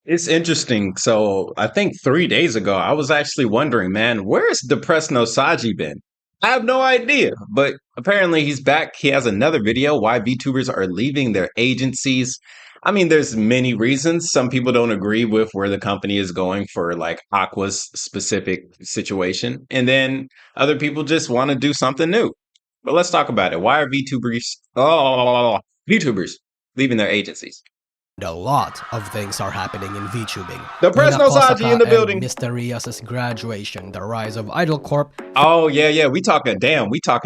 It's interesting. So I think 3 days ago, I was actually wondering, man, where's Depressed Nousagi been? I have no idea, but apparently he's back. He has another video why VTubers are leaving their agencies. I mean, there's many reasons. Some people don't agree with where the company is going for like Aqua's specific situation, and then other people just want to do something new. But let's talk about it. Why are VTubers leaving their agencies? A lot of things are happening in VTubing. Depressed Nina Nousagi in Kosaka the and building. Mysterious' graduation, the rise of Idol Corp, Oh yeah. We talking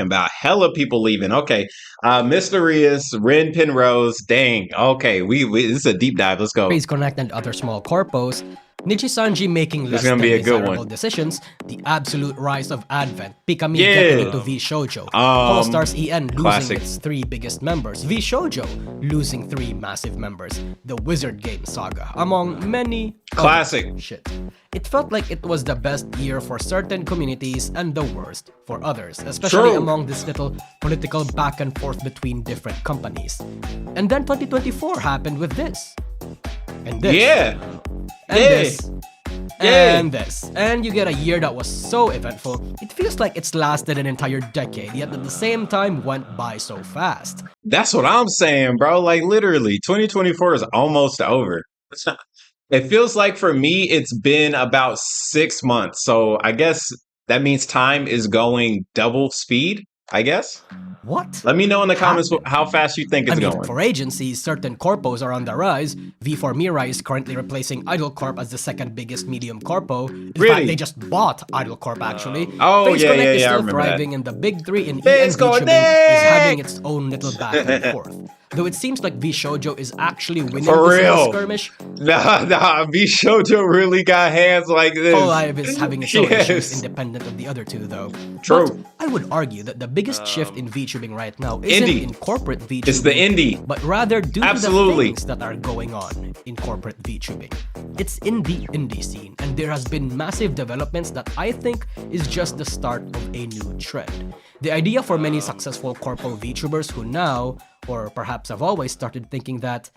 about hella people leaving. Okay. Mr. Rias, Ren Penrose, dang. Okay, we this is a deep dive. Let's go. Praise Connect and other small corpos, Nijisanji making This less is gonna than be a good desirable one. decisions, the absolute rise of Advent, Pikami Yeah. getting into V Shoujo, All Stars EN losing classic. its 3 biggest members, V Shoujo losing 3 massive members, the Wizard Game saga, among many Classic. other shit. It felt like it was the best year for certain communities and the worst for others, especially True. among this little political back and forth between different companies. And then 2024 happened with this. And this. Yeah. And Yeah. this. Yeah. And this. And you get a year that was so eventful, it feels like it's lasted an entire decade, yet at the same time went by so fast. That's what I'm saying, bro. Like literally, 2024 is almost over. It feels like for me, it's been about 6 months. So I guess that means time is going double speed, I guess. What? Let me know in the comments how fast you think it's I mean, going. for agencies, certain corpos are on the rise. V4 Mirai is currently replacing Idol Corp as the second biggest medium corpo. In Really? fact, they just bought Idol Corp actually. Oh, Face yeah, Connect yeah, is yeah, I still remember that. thriving, and the big 3 in Face EN VTubing is Connect! having its own little back and forth. Though it seems like V Shoujo is actually winning For this little real. skirmish, Nah, V Shoujo really got hands like this. Hololive is having its own issues Yes. independent of the other two, though. True. But I would argue that the biggest shift in VTubing right now isn't Indie. in corporate VTubing, It's the indie. but rather due to Absolutely. the things that are going on in corporate VTubing. It's in the indie scene, and there has been massive developments that I think is just the start of a new trend. The idea for many successful corpo VTubers who now, or perhaps have always started thinking that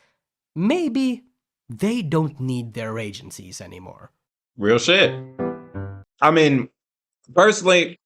maybe they don't need their agencies anymore. Real shit. I mean, personally,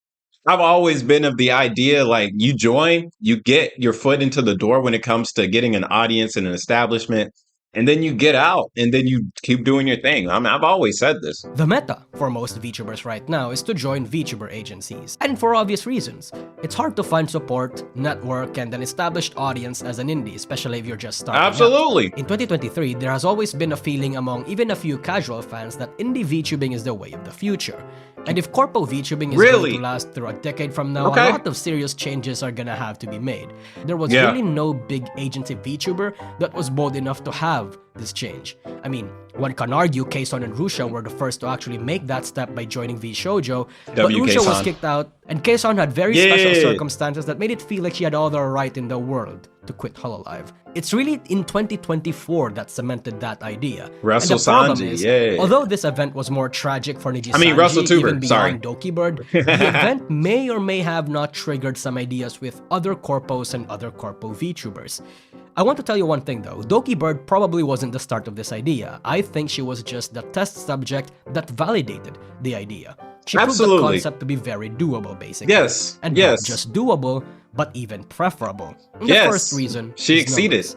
I've always been of the idea like you join, you get your foot into the door when it comes to getting an audience and an establishment, and then you get out and then you keep doing your thing. I mean, I've always said this. The meta for most VTubers right now is to join VTuber agencies, and for obvious reasons. It's hard to find support, network, and an established audience as an indie, especially if you're just starting out. Absolutely. In 2023, there has always been a feeling among even a few casual fans that indie VTubing is the way of the future. And if Corpo VTubing is Really? going to last through a decade from now, Okay. a lot of serious changes are gonna have to be made. There was Yeah. really no big agency VTuber that was bold enough to have this change. I mean, one can argue KhunShawn and reshaping were the first to actually make that step by joining V Shoujo, but W. reshaping was KhunShawn. kicked out, and KhunShawn had very special Yeah. circumstances that made it feel like she had all the right in the world to quit Hololive. It's really in 2024 that cemented that idea. Russell And the problem Sanji, is, yeah. although this event was more tragic for Nijisanji, I mean, Russell Tuber, even sorry. beyond Doki Bird, the event may or may have not triggered some ideas with other corpos and other corpo VTubers. I want to tell you one thing though, Doki Bird probably wasn't the start of this idea. I think she was just the test subject that validated the idea. She proved the Absolutely. concept to be very doable, basically. Yes, And yes. not just doable, but even preferable. And Yes. The first reason She is exceeded. numbers.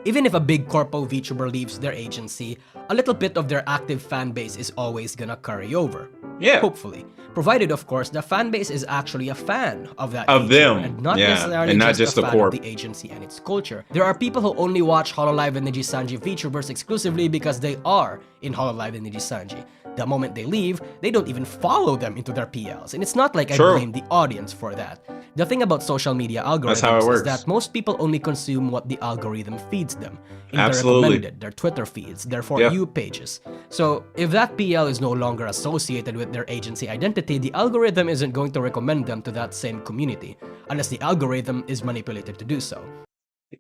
Even if a big corpo VTuber leaves their agency, a little bit of their active fan base is always gonna carry over. Yeah. Hopefully. Provided, of course, the fan base is actually a fan of that Of VTuber them, and not yeah, necessarily and not just just a the fan corp. of the agency and its culture. There are people who only watch Hololive and Nijisanji VTubers exclusively because they are in Hololive and Nijisanji. The moment they leave, they don't even follow them into their PLs, and it's not like I True. blame the audience for that. The thing about social media algorithms That's how it is works. that most people only consume what the algorithm feeds them in their Absolutely. recommended, their Twitter feeds, their For Yeah. You pages. So if that PL is no longer associated with their agency identity, the algorithm isn't going to recommend them to that same community, unless the algorithm is manipulated to do so.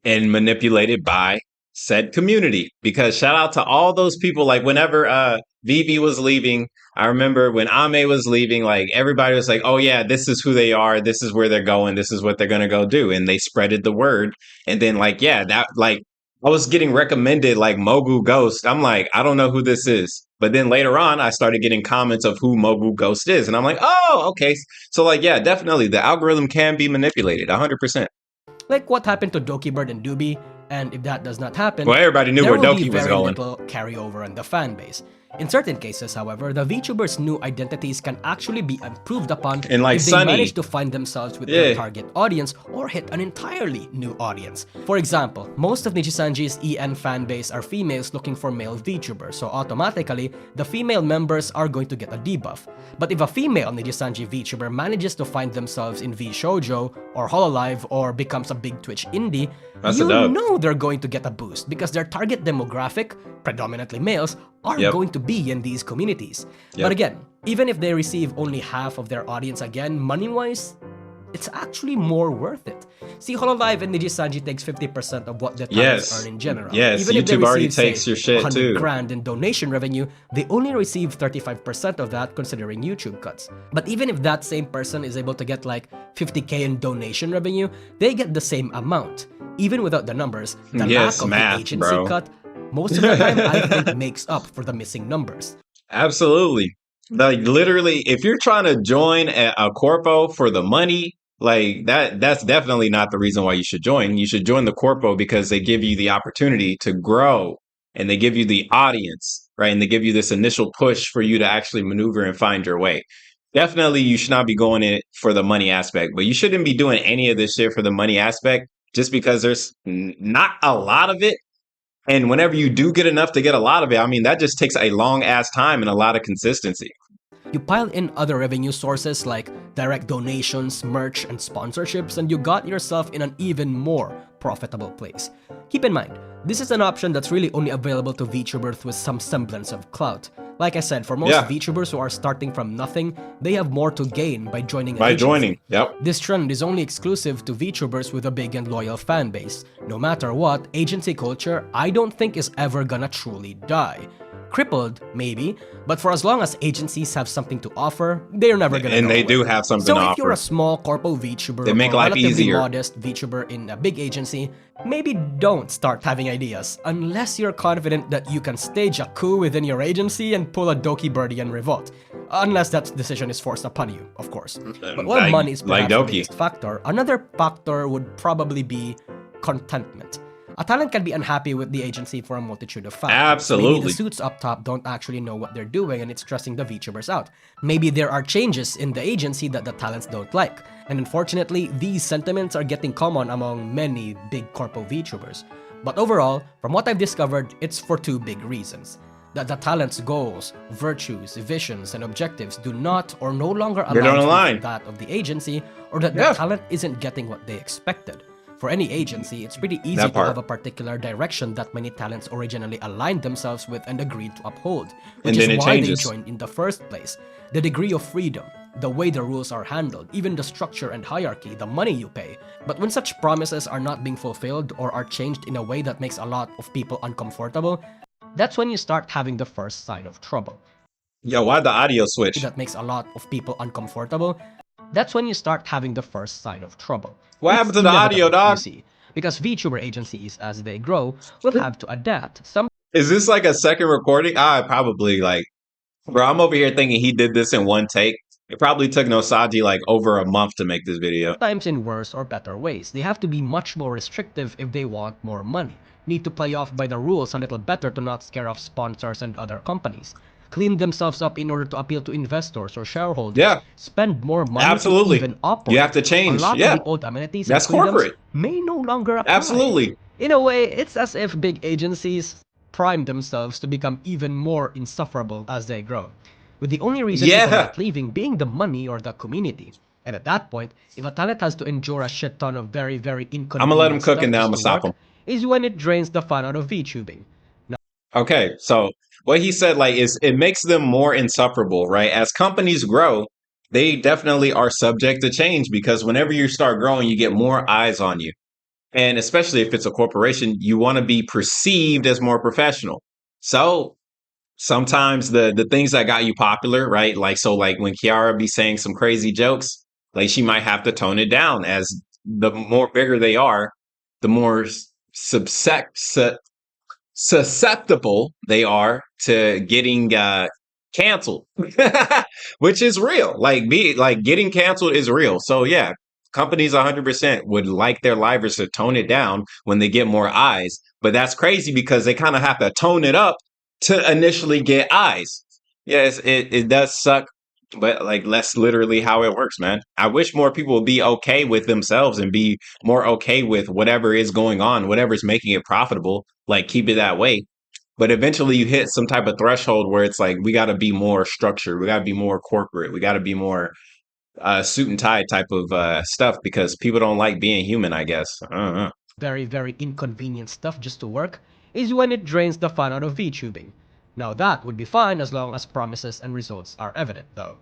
And manipulated by said community. Because shout out to all those people, like whenever Vivi was leaving, I remember when Ame was leaving, like everybody was like, oh yeah, this is who they are, this is where they're going, this is what they're gonna go do. And they spreaded the word. And then like, yeah, that like I was getting recommended like Mogu Ghost. I'm like, I don't know who this is. But then later on, I started getting comments of who Mogu Ghost is. And I'm like, oh, okay. So, like, yeah, definitely the algorithm can be manipulated 100%. Like what happened to Dokibird and Doobie, and if that does not happen, Well, everybody knew there where will be Doki was very going. little carryover in the fan base. In certain cases, however, the VTubers' new identities can actually be improved upon And like if they Sunny. manage to find themselves with their target audience or hit an entirely new audience. For example, most of Nijisanji's EN fan base are females looking for male VTubers, so automatically, the female members are going to get a debuff. But if a female Nijisanji VTuber manages to find themselves in VShoujo or Hololive or becomes a big Twitch indie, you know they're going to get a boost because their target demographic, predominantly males, are going to be in these communities. But again, even if they receive only half of their audience again, money-wise, it's actually more worth it. See, Hololive and Nijisanji takes 50% of what the talents earn in general. Yes, even if they YouTube receive, already takes say, your shit 100 too. grand in donation revenue, they only receive 35% of that considering YouTube cuts. But even if that same person is able to get like 50k in donation revenue, they get the same amount. Even without the numbers, the lack of the agency cut, most of the time I think makes up for the missing numbers. Absolutely. Like literally, if you're trying to join a corpo for the money, like that's definitely not the reason why you should join. You should join the corpo because they give you the opportunity to grow and they give you the audience, right? And they give you this initial push for you to actually maneuver and find your way. Definitely, you should not be going in for the money aspect, but you shouldn't be doing any of this shit for the money aspect just because there's not a lot of it. And whenever you do get enough to get a lot of it, I mean, that just takes a long ass time and a lot of consistency. You pile in other revenue sources like direct donations, merch, and sponsorships, and you got yourself in an even more profitable place. Keep in mind, this is an option that's really only available to VTubers with some semblance of clout. Like I said, for most VTubers who are starting from nothing, they have more to gain by joining an agency. This trend is only exclusive to VTubers with a big and loyal fan base. No matter what, agency culture, I don't think is ever gonna truly die. Crippled, maybe, but for as long as agencies have something to offer, they're never gonna And go they away. do have something so to if offer. you're a small corpo VTuber They make or life relatively easier. modest VTuber in a big agency, maybe don't start having ideas unless you're confident that you can stage a coup within your agency and pull a Doki Birdian revolt. Unless that decision is forced upon you, of course. But while money is perhaps the biggest factor, another factor would probably be contentment. A talent can be unhappy with the agency for a multitude of factors. Absolutely. Maybe the suits up top don't actually know what they're doing and it's stressing the VTubers out. Maybe there are changes in the agency that the talents don't like. And unfortunately, these sentiments are getting common among many big corpo VTubers. But overall, from what I've discovered, it's for two big reasons. That the talent's goals, virtues, visions, and objectives do not or no longer align with that of the agency, or that the talent isn't getting what they expected. For any agency, it's pretty easy to have a particular direction that many talents originally aligned themselves with and agreed to uphold, which is why they joined in the first place. The degree of freedom, the way the rules are handled, even the structure and hierarchy, the money you pay. But when such promises are not being fulfilled or are changed in a way that makes a lot of people uncomfortable, that's when you start having the first sign of trouble. Yo, why the audio switch? That makes a lot of people uncomfortable. That's when you start having the first sign of trouble. What happened to the audio, dog? You see, because VTuber agencies, as they grow, will have to adapt. Is this like a second recording? Probably like, bro, I'm over here thinking he did this in one take. It probably took Nousagi like over a month to make this video. Sometimes in worse or better ways. They have to be much more restrictive if they want more money. Need to play off by the rules a little better to not scare off sponsors and other companies. Clean themselves up in order to appeal to investors or shareholders. Spend more money to even operate. You have to change. A lot of the old amenities That's and freedoms corporate. may no longer apply. Absolutely. In a way, it's as if big agencies prime themselves to become even more insufferable as they grow, with the only reason people not leaving being the money or the community. And at that point, if a talent has to endure a shit ton of very, very inconvenient I'm gonna let him cook and now I'm gonna stop him. Is when it drains the fun out of VTubing. Okay, so what he said, like, is it makes them more insufferable, right? As companies grow, they definitely are subject to change because whenever you start growing, you get more eyes on you. And especially if it's a corporation, you want to be perceived as more professional. So sometimes the things that got you popular, right? Like, so like when Kiara be saying some crazy jokes, like she might have to tone it down as the more bigger they are, the more susceptible they are to getting canceled, which is real. Like getting canceled is real. So yeah, companies 100% would like their livers to tone it down when they get more eyes. But that's crazy because they kind of have to tone it up to initially get eyes. Yes, it does suck, but like that's literally how it works, man. I wish more people would be okay with themselves and be more okay with whatever is going on, whatever's making it profitable, like keep it that way. But eventually you hit some type of threshold where it's like we got to be more structured, we got to be more corporate, we got to be more suit and tie type of stuff because people don't like being human, I guess. I don't know. very, very inconvenient stuff just to work is when it drains the fun out of VTubing. Now that would be fine as long as promises and results are evident though.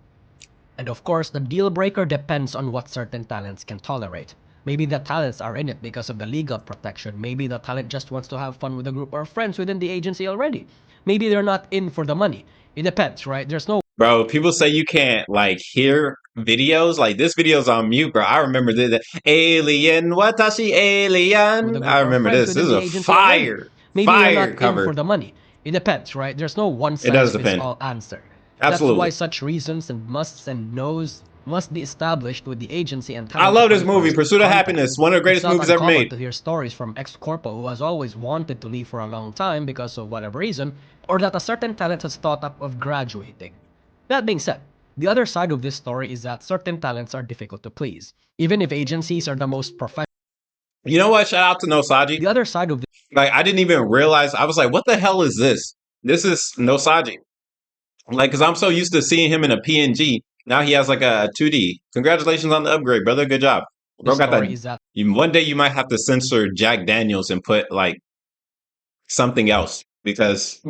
And of course, the deal breaker depends on what certain talents can tolerate. Maybe the talents are in it because of the legal protection. Maybe the talent just wants to have fun with a group of friends within the agency already. Maybe they're not in for the money. It depends, right? There's no Bro, people say you can't like hear videos. Like this video's on mute, bro. I remember the alien watashi with a alien. I group of remember friends this. This within is the a agency already. Maybe they're fire not in cover. for the money. It depends, right? There's no one It does size fits depend. all answer. That's why Absolutely. such reasons and musts and no's must be established with the agency and I talented love this movie, workers Pursuit of contact. Happiness. One of the It's greatest not movies ever uncommon made. to hear stories from ex-corpo who has always wanted to leave for a long time because of whatever reason, or that a certain talent has thought up of graduating. That being said, the other side of this story is that certain talents are difficult to please. Even if agencies are the most professional, You know what? Shout out to Nosagi. the other side of Like I didn't even realize. I was like, what the hell is this? This is Nosagi. Like, cause I'm so used to seeing him in a PNG. Now he has like a 2D. Congratulations on the upgrade, brother. Good job. this Bro got that. story is that One day you might have to censor Jack Daniels and put like something else because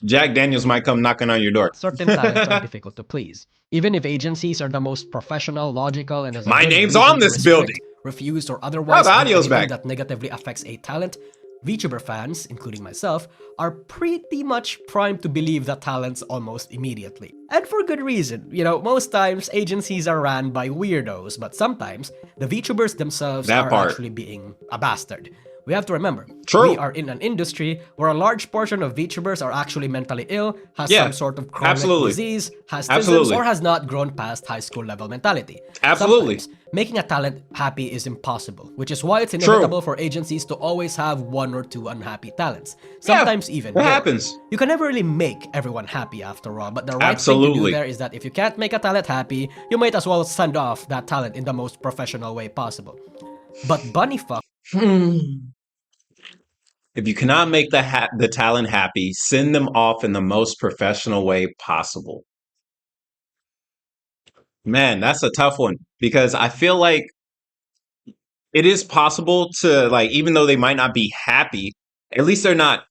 Jack Daniels might come knocking on your door. certain talents are difficult to please. Even if agencies are the most professional, logical, and has a My good name's reason on to this building. restrict, refuse, or Oh, otherwise the do audio's anything back. that negatively affects a talent, VTuber fans, including myself, are pretty much primed to believe the talents almost immediately. And for good reason. You know, most times agencies are ran by weirdos, but sometimes the VTubers themselves That are part. actually being a bastard. We have to remember, True. we are in an industry where a large portion of VTubers are actually mentally ill, has Yeah, some sort of chronic absolutely. disease, has tisms, Absolutely. or has not grown past high school level mentality. Absolutely. Sometimes, making a talent happy is impossible, which is why it's True. inevitable for agencies to always have one or two unhappy talents. Yeah, Sometimes even it more. happens. You can never really make everyone happy after all, but the right thing to Absolutely. do there is that if you can't make a talent happy, you might as well send off that talent in the most professional way possible. But bunny fuck If you cannot make the talent happy, send them off in the most professional way possible. Man, that's a tough one because I feel like it is possible to like even though they might not be happy, at least they're not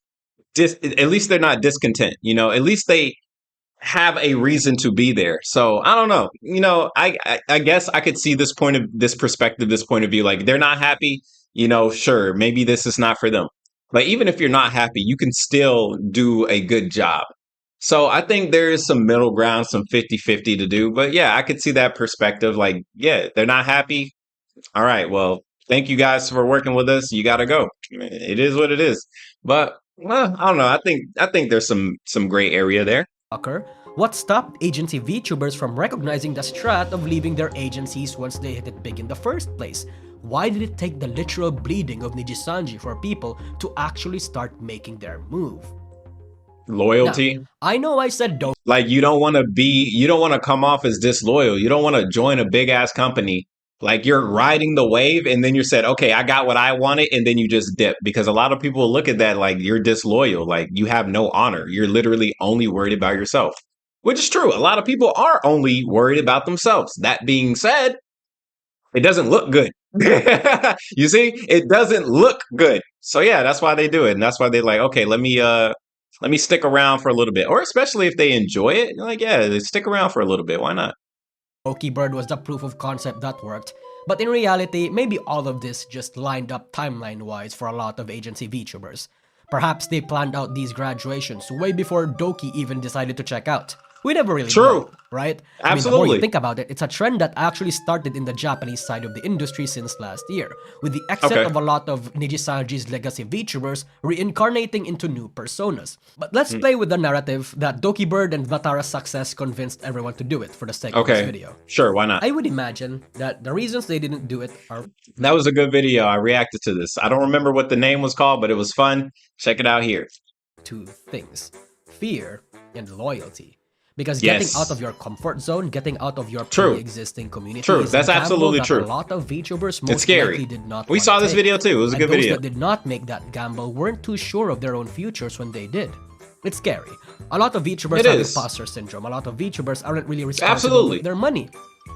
at least they're not discontent, you know. At least they have a reason to be there. So I don't know. You know, I guess I could see this perspective, this point of view. Like they're not happy, you know, sure, maybe this is not for them. But even if you're not happy, you can still do a good job. So I think there is some middle ground, some 50-50 to do. But yeah, I could see that perspective. Like, yeah, they're not happy. All right, well, thank you guys for working with us. You got to go. It is what it is. But well, I don't know. I think there's some gray area there. fucker, what stopped agency VTubers from recognizing the strat of leaving their agencies once they hit it big in the first place? Why did it take the literal bleeding of Nijisanji for people to actually start making their move? Loyalty. Now, I know I said don't Like you don't want to come off as disloyal. You don't want to join a big ass company. Like you're riding the wave and then you said, okay, I got what I wanted. And then you just dip because a lot of people look at that like you're disloyal. Like you have no honor. You're literally only worried about yourself, which is true. A lot of people are only worried about themselves. That being said, it doesn't look good. You see, it doesn't look good. So yeah, that's why they do it. And that's why they're like, okay, let me stick around for a little bit. Or especially if they enjoy it, like, yeah, they stick around for a little bit. Why not? Bird was the proof of concept that worked, but in reality, maybe all of this just lined up timeline-wise for a lot of agency VTubers. Perhaps they planned out these graduations way before Doki even decided to check out. We never really True. know, right? I mean, the more Absolutely. you think about it, it's a trend that actually started in the Japanese side of the industry since last year, with the exit Okay. of a lot of Nijisanji's legacy VTubers reincarnating into new personas. But let's play with the narrative that Doki Bird and Vatara's success convinced everyone to do it for the sake of this Okay. video. Sure, why not? I would imagine that the reasons they didn't do it are That was a good video. I reacted to this. I don't remember what the name was called, but it was fun. Check it out here. two things: fear and loyalty. Because Yes. getting out of your comfort zone, getting out of your True. pre-existing community True. is That's a gamble absolutely that true. a lot of VTubers It's most scary. likely did not We want saw to this take. video too. It was a And good those video. that did not make that gamble weren't too sure of their own futures when they did. It's scary. A lot of VTubers It have is. imposter syndrome. A lot of VTubers aren't really responsible Absolutely. with their money.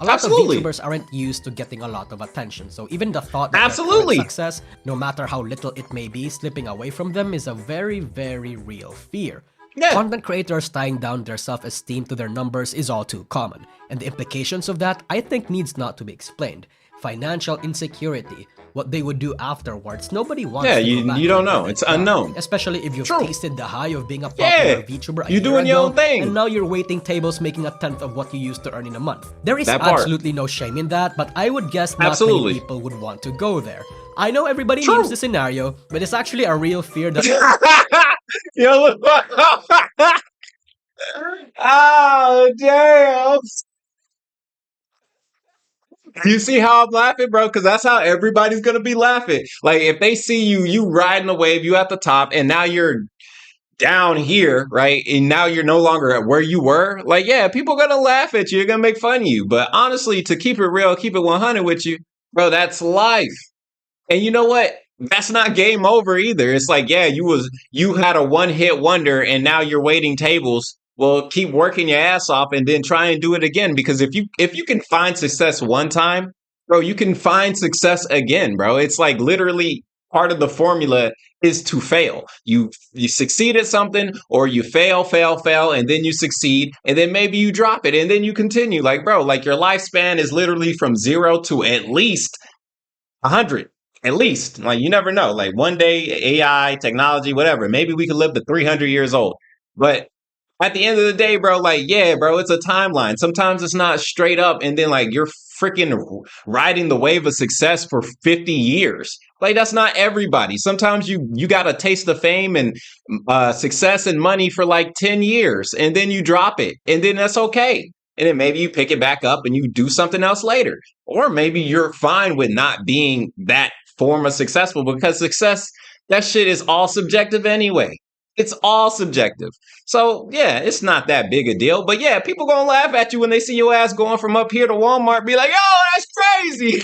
A lot Absolutely. of VTubers aren't used to getting a lot of attention. So even the thought that their Absolutely. current success, no matter how little it may be, slipping away from them is a very, very real fear. Yeah. Content creators tying down their self-esteem to their numbers is all too common, and the implications of that, I think, needs not to be explained. Financial insecurity, what they would do afterwards, nobody wants Yeah, to go you back don't to know. where It's they've unknown. done, especially if you've True. tasted the high of being a Yeah. popular VTuber a You year doing your ago, own thing. and now you're waiting tables making a tenth of what you used to earn in a month. There is That part. absolutely no shame in that, but I would guess not Absolutely. many people would want to go there. I know everybody True. memes the scenario, but it's actually a real fear that Yo, look. Oh, damn. You see how I'm laughing, bro? Because that's how everybody's gonna be laughing. Like if they see you riding a wave, you at the top, and now you're down here, right? And now you're no longer at where you were. Like, yeah, people are gonna laugh at you, they're gonna make fun of you. But honestly, to keep it real, keep it 100 with you, bro, that's life. And you know what? That's not game over either. It's like, yeah, you had a one-hit wonder and now you're waiting tables. Well, keep working your ass off and then try and do it again. Because if you can find success one time, bro, you can find success again, bro. It's like literally part of the formula is to fail. You succeed at something or you fail, and then you succeed, and then maybe you drop it and then you continue. Like, bro, like your lifespan is literally from 0 to at least 100. At least, like you never know. Like one day, AI, technology, whatever. Maybe we could live to 300 years old. But at the end of the day, bro, like, yeah, bro, it's a timeline. Sometimes it's not straight up, and then like you're freaking riding the wave of success for 50 years. Like that's not everybody. Sometimes you got a taste of fame and success and money for like 10 years, and then you drop it, and then that's okay. And then maybe you pick it back up and you do something else later. Or maybe you're fine with not being that form of successful because success, that shit is all subjective anyway. It's all subjective. So yeah, it's not that big a deal. But yeah, people gonna laugh at you when they see your ass going from up here to Walmart, be like, yo, that's crazy.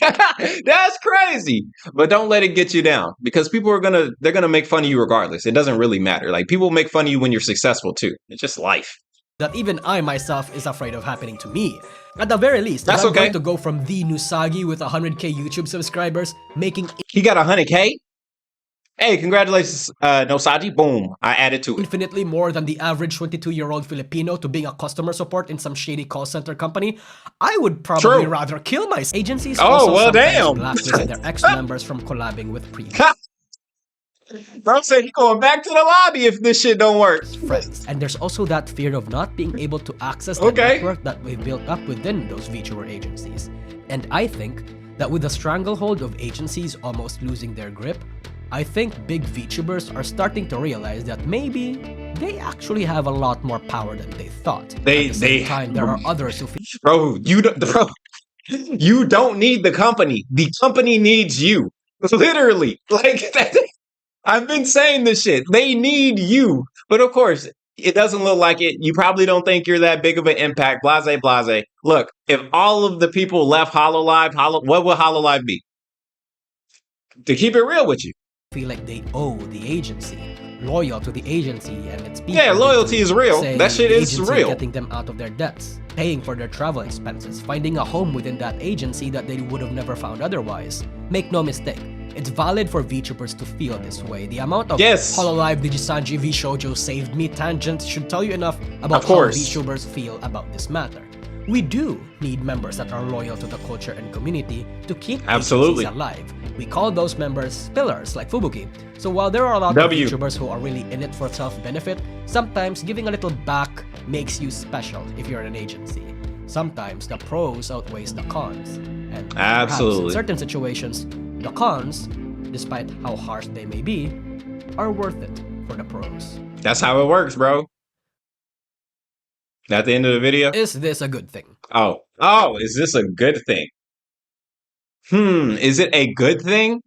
That's crazy. But don't let it get you down because people are they're gonna make fun of you regardless. It doesn't really matter. Like people make fun of you when you're successful too. It's just life. that even I myself is afraid of happening to me. At the very least, That's I'm okay. going to go from the Nousagi with 100k YouTube subscribers, making He got 100K. Hey, congratulations, Nousagi. Boom. I added to it. infinitely more than the average 22-year-old Filipino to being a customer support in some shady call center company, I would probably True. rather kill myself. Agencies Oh, also well, sometimes damn. blacklist their ex-members from collabing with previous Bro said he going back to the lobby if this shit don't work. friends. And there's also that fear of not being able to access the Okay. network that we've built up within those VTuber agencies. And I think that with the stranglehold of agencies almost losing their grip, I think big VTubers are starting to realize that maybe they actually have a lot more power than they thought. At the same time, there are others who feel Bro, you don't need the company. The company needs you. Literally. Like I've been saying this shit. They need you. But of course, it doesn't look like it. You probably don't think you're that big of an impact. Blase, blase. Look, if all of the people left HoloLive, what would HoloLive be? To keep it real with you. like they owe the agency, loyal to the agency and its people. Yeah, loyalty is real. Say, That shit the is agency real. Getting them out of their debts, paying for their travel expenses, finding a home within that agency that they would have never found otherwise. Make no mistake, it's valid for VTubers to feel this way. The amount of Yes. HoloLive, Digisanji, V-Shoujo saved me tangents should tell you enough about Of how course. VTubers feel about this matter. We do need members that are loyal to the culture and community to keep Absolutely. agencies alive. We call those members pillars, like Fubuki. So while there are a lot W. of VTubers who are really in it for self-benefit, sometimes giving a little back makes you special if you're an agency. Sometimes the pros outweighs the cons. And perhaps in certain situations, the cons, despite how harsh they may be, are worth it for the pros. That's how it works, bro. At the end of the video? Is this a good thing? Oh, is this a good thing? Is it a good thing?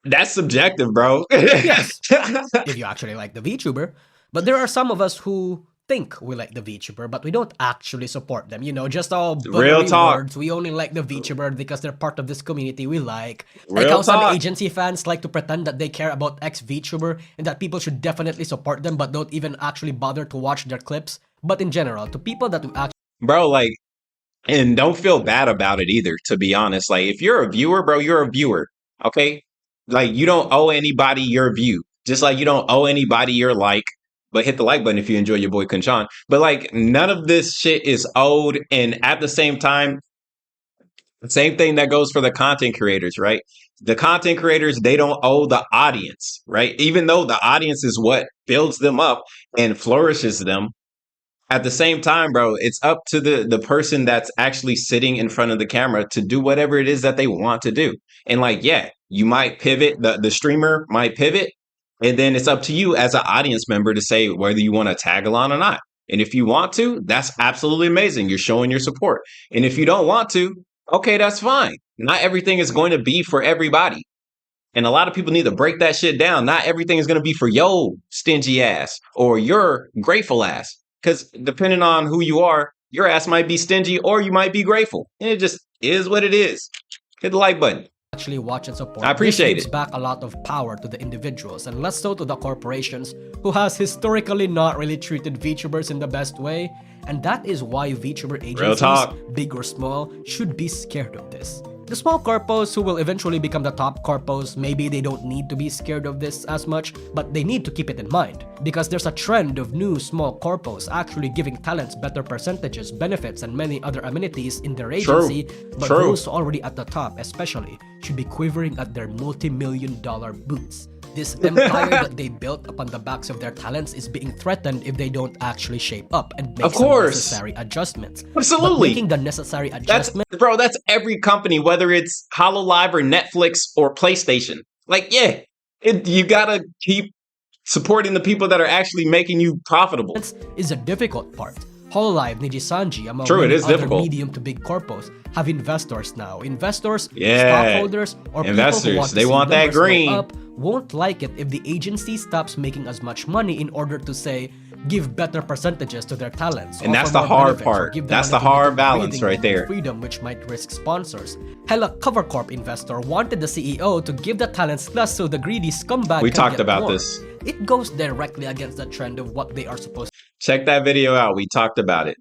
That's subjective, bro. Yes, if you actually like the VTuber. But there are some of us who think we like the VTuber, but we don't actually support them. You know, just all real talk. Words. We only like the VTuber because they're part of this community we like. Real like how talk. Some agency fans like to pretend that they care about X VTuber and that people should definitely support them, but don't even actually bother to watch their clips. But in general, to people that we actually... Bro, like, and don't feel bad about it either, to be honest. Like, if you're a viewer, bro, you're a viewer, okay? Like, you don't owe anybody your view. Just like you don't owe anybody your like. But hit the like button if you enjoy your boy KhunShawn. But like, none of this shit is owed. And at the same time, the same thing that goes for the content creators, right? The content creators, they don't owe the audience, right? Even though the audience is what builds them up and flourishes them. At the same time, bro, it's up to the person that's actually sitting in front of the camera to do whatever it is that they want to do. And like, yeah, you might pivot, the streamer might pivot. And then it's up to you as an audience member to say whether you want to tag along or not. And if you want to, that's absolutely amazing. You're showing your support. And if you don't want to, okay, that's fine. Not everything is going to be for everybody. And a lot of people need to break that shit down. Not everything is going to be for your stingy ass or your grateful ass. Because depending on who you are, your ass might be stingy or you might be grateful. And it just is what it is. Hit the like button. Actually watch and support. I appreciate this gives back a lot of power to the individuals and less so to the corporations who has historically not really treated VTubers in the best way. And that is why VTuber agencies, big or small, should be scared of this. The small corpos who will eventually become the top corpos, maybe they don't need to be scared of this as much, but they need to keep it in mind. Because there's a trend of new small corpos actually giving talents better percentages, benefits, and many other amenities in their agency, but those already at the top especially should be quivering at their multi-million-dollar boots. This empire that they built upon the backs of their talents is being threatened if they don't actually shape up and make some necessary adjustments. Absolutely. But making the necessary adjustments... That's every company, whether it's HoloLive or Netflix or PlayStation. Like, yeah, you gotta keep supporting the people that are actually making you profitable. Is a difficult part. HoloLive, Nijisanji, among other medium to big corpos, have investors now. Investors, stockholders, or investors, people who want to they want that green. Up, won't like it if the agency stops making as much money in order to, say, give better percentages to their talents. And that's the hard part. That's the hard balance right there. Freedom, which might risk sponsors. Hell, a Cover Corp investor wanted the CEO to give the talents less so the greedy scumbag We can talked get about more. this. It goes directly against the trend of what they are supposed to. Check that video out. We talked about it.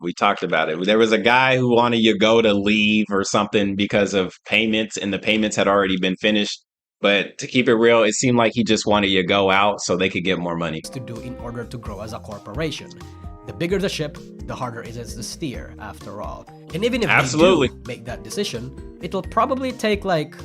There was a guy who wanted Yago to leave or something because of payments, and the payments had already been finished. But to keep it real, it seemed like he just wanted Yago out so they could get more money. To do in order to grow as a corporation. The bigger the ship, the harder it is to steer, after all. And even if they do make that decision, it'll probably take like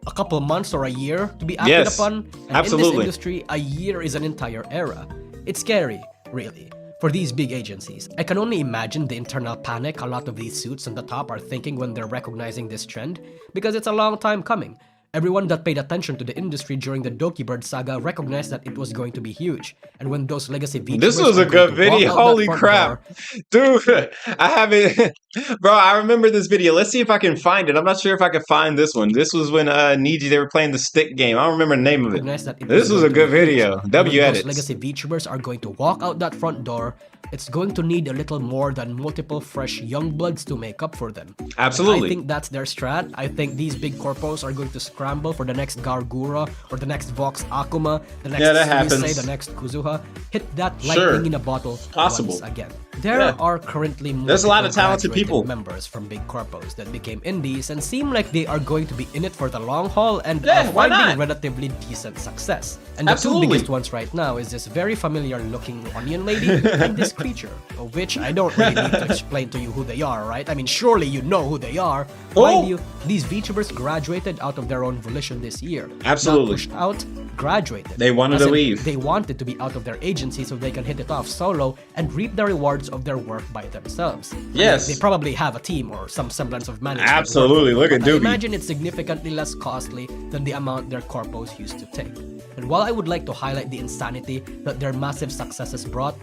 a couple months or a year to be acted upon. And in this industry, a year is an entire era. It's scary, really, for these big agencies. I can only imagine the internal panic a lot of these suits on the top are thinking when they're recognizing this trend, because it's a long time coming. Everyone that paid attention to the industry during the Dokibird saga recognized that it was going to be huge. And when those legacy VTubers... This was a good video. Holy crap. Dude, I haven't... Bro, I remember this video. Let's see if I can find it. I'm not sure if I can find this one. This was when Niji, they were playing the stick game. I don't remember the name of it. This was a good video. W edits. Those legacy VTubers are going to walk out that front door. It's going to need a little more than multiple fresh young bloods to make up for them. Absolutely. I think that's their strat. I think these big corpos are going to scramble for the next Gargura or the next Vox Akuma, the next Suisei, the next Kuzuha. Hit that lightning in a bottle once again. There are currently there's a lot of talented people, members from big corpos that became indies and seem like they are going to be in it for the long haul and are finding relatively decent success. And the two biggest ones right now is this very familiar looking onion lady and this creature, of which I don't really need to explain to you who they are, right? I mean, surely you know who they are. Mind you, these VTubers graduated out of their own volition this year. Absolutely. Not pushed out, graduated. They wanted As to in, leave. They wanted to be out of their agency so they can hit it off solo and reap the rewards of their work by themselves. Yes. They probably have a team or some semblance of management. Absolutely. Look at but I Doobie. imagine it's significantly less costly than the amount their corpos used to take. And while I would like to highlight the insanity that their massive successes brought,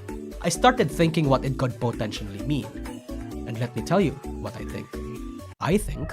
I started thinking what it could potentially mean. And let me tell you what I think. I think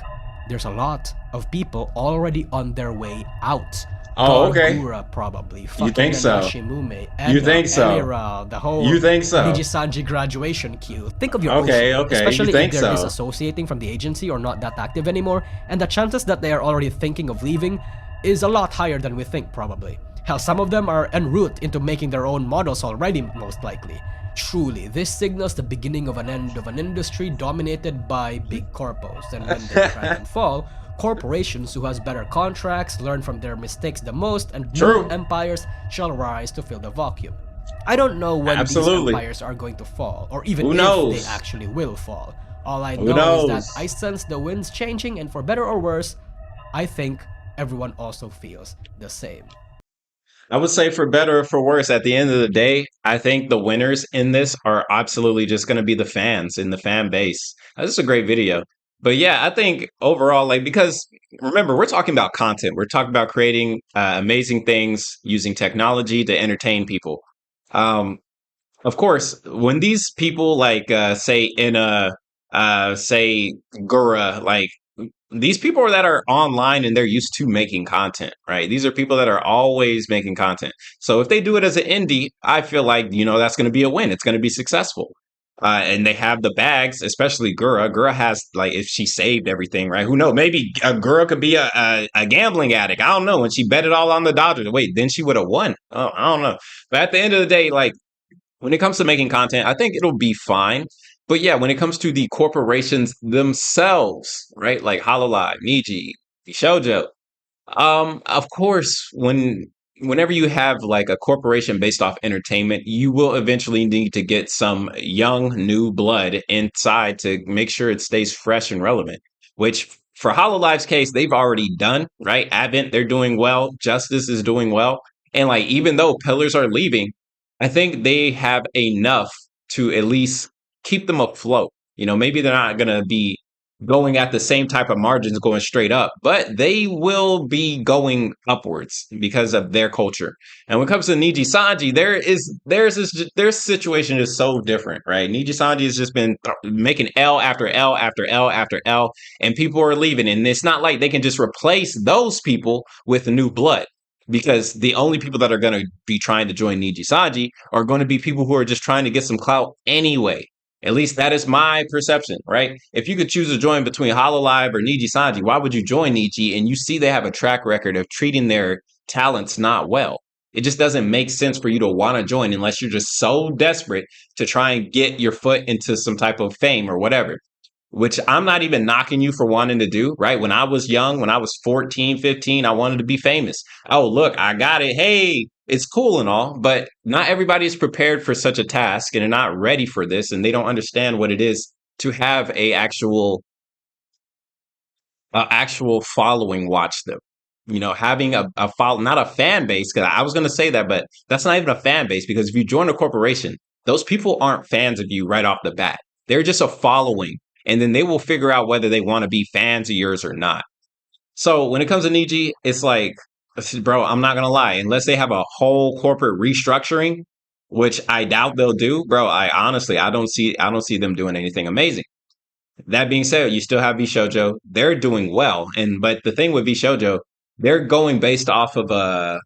there's a lot of people already on their way out. Oh, okay. Gura probably. You think so? Shimume, You think so? Elira, the whole You think so? Nijisanji graduation queue. Think of your Okay, ocean, okay. especially You think if they're so? disassociating from the agency or not that active anymore, and the chances that they are already thinking of leaving is a lot higher than we think probably. Hell, some of them are en route into making their own models already, most likely. Truly, this signals the beginning of an end of an industry dominated by big corpos, and when they crack and fall, corporations who has better contracts learn from their mistakes the most, and True. new empires shall rise to fill the vacuum. I don't know when Absolutely. these empires are going to fall, or even Who if knows? they actually will fall. All I Who know is knows? that I sense the winds changing, and for better or worse, I think everyone also feels the same. I would say for better or for worse, at the end of the day, I think the winners in this are absolutely just going to be the fans in the fan base. This is a great video. But yeah, I think overall, like, because remember, we're talking about content. We're talking about creating amazing things using technology to entertain people. Um, of course, when these people like say in a say Gura, like these people that are online and they're used to making content, right? These are people that are always making content. So if they do it as an indie, I feel like, that's going to be a win. It's going to be successful. And they have the bags, especially Gura. Gura has, like, if she saved everything, right? Who knows? Maybe Gura could be a gambling addict. I don't know. When she bet it all on the Dodgers, wait, then she would have won. Oh, I don't know. But at the end of the day, like, when it comes to making content, I think it'll be fine. But yeah, when it comes to the corporations themselves, right? Like Hololive, Niji, Shoujo, of course, whenever you have like a corporation based off entertainment, you will eventually need to get some young new blood inside to make sure it stays fresh and relevant. Which for Hololive's case, they've already done, right? Advent, they're doing well. Justice is doing well. And like even though pillars are leaving, I think they have enough to at least keep them afloat. Maybe they're not gonna be going at the same type of margins going straight up, but they will be going upwards because of their culture. And when it comes to Niji Sanji, their situation is so different, right? Niji Sanji has just been making L after L after L after L, and people are leaving. And it's not like they can just replace those people with new blood. Because the only people that are going to be trying to join Niji Sanji are going to be people who are just trying to get some clout anyway. At least that is my perception, right? If you could choose to join between Hololive or Niji Sanji, why would you join Niji? And you see they have a track record of treating their talents not well. It just doesn't make sense for you to want to join unless you're just so desperate to try and get your foot into some type of fame or whatever, which I'm not even knocking you for wanting to do, right? When I was young, when I was 14, 15, I wanted to be famous. Oh, look, I got it. Hey, it's cool and all, but not everybody is prepared for such a task and they're not ready for this and they don't understand what it is to have a actual following watch them. Having a follow, not a fan base, because I was going to say that, but that's not even a fan base because if you join a corporation, those people aren't fans of you right off the bat. They're just a following. And then they will figure out whether they want to be fans of yours or not. So when it comes to Niji, it's like, bro, I'm not gonna lie. Unless they have a whole corporate restructuring, which I doubt they'll do, bro. I don't see them doing anything amazing. That being said, you still have VShojo. They're doing well, but the thing with VShojo, they're going based off of a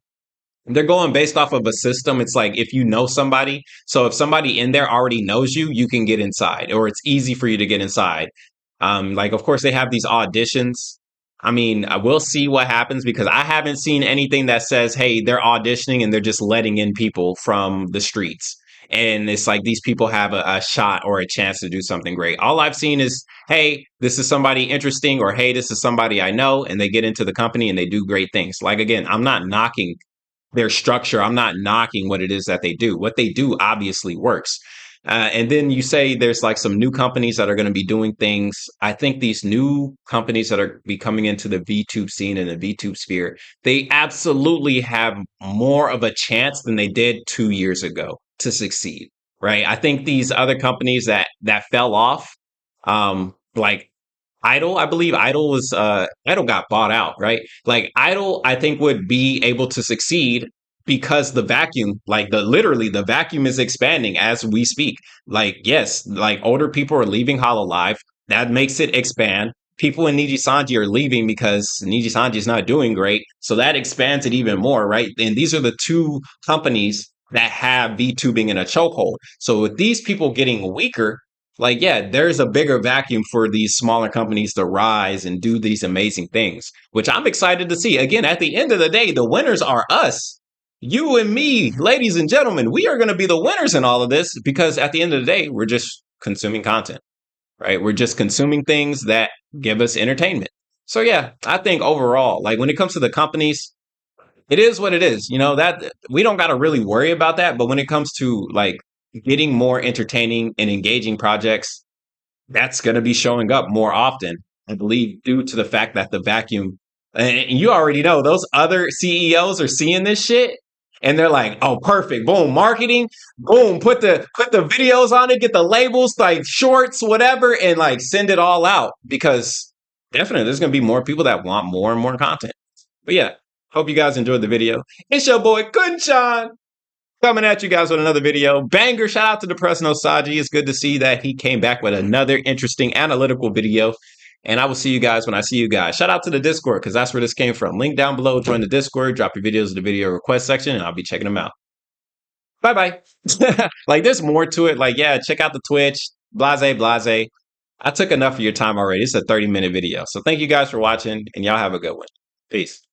system. It's like if you know somebody, so if somebody in there already knows you, you can get inside, or it's easy for you to get inside. Like of course they have these auditions. I mean, I will see what happens because I haven't seen anything that says, hey, they're auditioning and they're just letting in people from the streets. And it's like these people have a shot or a chance to do something great. All I've seen is, hey, this is somebody interesting, or hey, this is somebody I know, and they get into the company and they do great things. Like again, I'm not knocking their structure. I'm not knocking what it is that they do. What they do obviously works. And then you say there's like some new companies that are going to be doing things. I think these new companies that are be coming into the VTube scene and the VTube sphere, they absolutely have more of a chance than they did 2 years ago to succeed, right? I think these other companies that fell off, like Idol, I believe Idol was Idol got bought out, right? Like Idol, I think would be able to succeed because the vacuum, like the literally the vacuum is expanding as we speak. Like, yes, like older people are leaving Hollow Live. That makes it expand. People in Nijisanji are leaving because Nijisanji is not doing great. So that expands it even more, right? And these are the two companies that have VTubing in a chokehold. So with these people getting weaker, like, yeah, there's a bigger vacuum for these smaller companies to rise and do these amazing things, which I'm excited to see. Again, at the end of the day, the winners are us. You and me, ladies and gentlemen, we are going to be the winners in all of this because at the end of the day, we're just consuming content, right? We're just consuming things that give us entertainment. So, yeah, I think overall, like when it comes to the companies, it is what it is. You know, that we don't got to really worry about that. But when it comes to like getting more entertaining and engaging projects, that's going to be showing up more often, I believe, due to the fact that the vacuum, and you already know those other CEOs are seeing this shit and they're like, oh, perfect. Boom, marketing, boom, put the videos on it, get the labels, like shorts, whatever, and like send it all out because definitely there's going to be more people that want more and more content. But yeah, hope you guys enjoyed the video. It's your boy KhunShawn coming at you guys with another video. Banger. Shout out to Depressed Nousagi. It's good to see that he came back with another interesting analytical video. And I will see you guys when I see you guys. Shout out to the Discord because that's where this came from. Link down below. Join the Discord. Drop your videos in the video request section and I'll be checking them out. Bye-bye. Like there's more to it. Like, yeah, check out the Twitch. Blase, blase. I took enough of your time already. It's a 30-minute video. So thank you guys for watching and y'all have a good one. Peace.